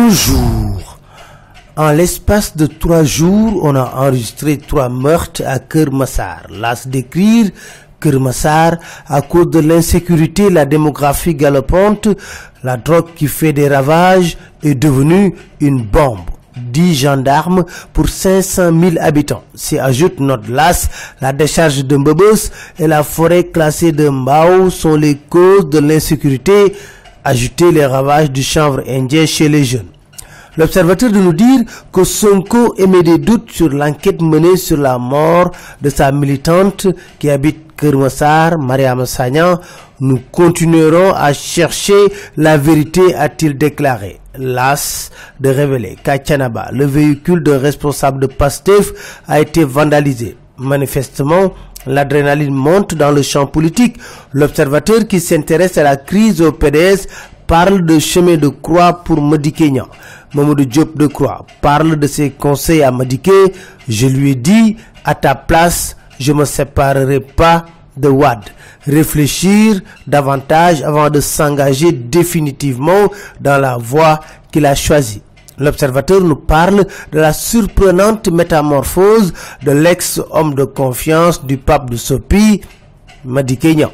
Toujours. En l'espace de 3 jours, on a enregistré 3 meurtres à Keur Massar. Las d'écrire Keur Massar à cause de l'insécurité, la démographie galopante, la drogue qui fait des ravages est devenue une bombe. 10 gendarmes pour 500 000 habitants. S'y ajoute notre Las, la décharge de Mbebes et la forêt classée de Mbao sont les causes de l'insécurité. Ajouter les ravages du chanvre indien chez les jeunes. L'observateur de nous dire que Sonko émet des doutes sur l'enquête menée sur la mort de sa militante qui habite Keur Massar, Mariama Sagna. Nous continuerons à chercher la vérité, a-t-il déclaré. Las de révéler qu'à Thiénaba, le véhicule d'un responsable de Pastef a été vandalisé. Manifestement, l'adrénaline monte dans le champ politique. L'observateur qui s'intéresse à la crise au PDS parle de chemin de croix pour Madické Niang. Mamadou Diop Decroix parle de ses conseils à Madické. Je lui ai dit, à ta place, je ne me séparerai pas de Wade. Réfléchir davantage avant de s'engager définitivement dans la voie qu'il a choisie. L'observateur nous parle de la surprenante métamorphose de l'ex-homme de confiance du pape de Sopi, Madické Niang,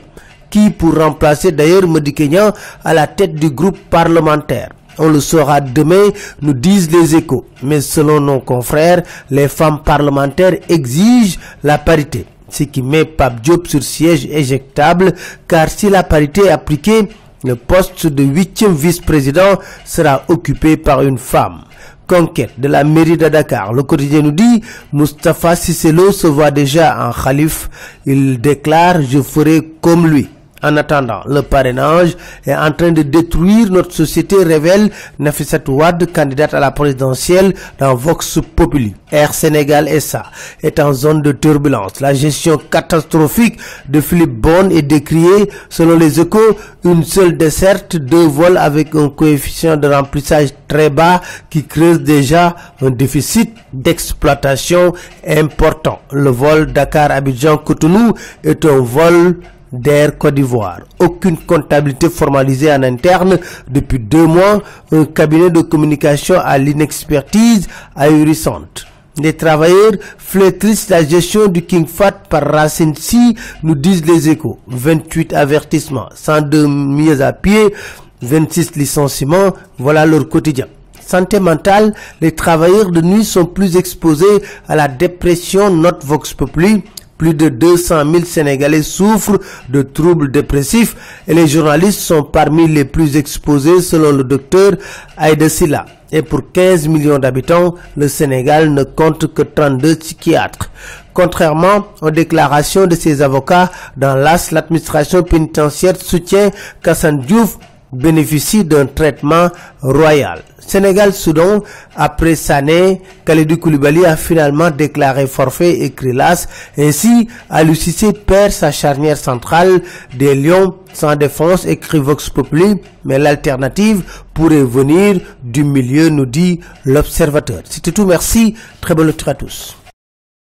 qui pour remplacer d'ailleurs Madické Niang à la tête du groupe parlementaire. On le saura demain, nous disent les Échos. Mais selon nos confrères, les femmes parlementaires exigent la parité, ce qui met Pape Diop sur siège éjectable, car si la parité est appliquée, le poste de 8e vice-président sera occupé par une femme. Conquête de la mairie de Dakar. Le quotidien nous dit, Moustapha Cissé Lo se voit déjà en khalife. Il déclare, je ferai comme lui. En attendant, le parrainage est en train de détruire notre société, révèle Nafissatou Wade, candidate à la présidentielle dans Vox Populi. Air Sénégal SA est en zone de turbulence. La gestion catastrophique de Philippe Bonne est décriée. Selon les Échos, une seule desserte, 2 vols avec un coefficient de remplissage très bas qui creuse déjà un déficit d'exploitation important. Le vol Dakar-Abidjan-Cotonou est un vol d'Air Côte d'Ivoire. Aucune comptabilité formalisée en interne depuis 2 mois. Un cabinet de communication à l'inexpertise ahurissante. Les travailleurs flétrissent la gestion du King Fahd par Racine Sy, nous disent les Échos. 28 avertissements, 102 mises à pied, 26 licenciements, voilà leur quotidien. Santé mentale, les travailleurs de nuit sont plus exposés à la dépression, note Vox Populi. Plus de 200 000 Sénégalais souffrent de troubles dépressifs et les journalistes sont parmi les plus exposés selon le docteur Aïda Sylla. Et pour 15 millions d'habitants, le Sénégal ne compte que 32 psychiatres. Contrairement aux déclarations de ses avocats, dans Las, l'administration pénitentiaire soutient qu'Assane Diouf bénéficie d'un traitement royal. Sénégal-Soudan, après Sané, Kalidou Koulibaly a finalement déclaré forfait, écrit Las. Ainsi, Aliou Cissé perd sa charnière centrale. Des Lions sans défense, écrit Vox Populi, mais l'alternative pourrait venir du milieu, nous dit l'observateur. C'était tout, merci, très bonne lecture à tous.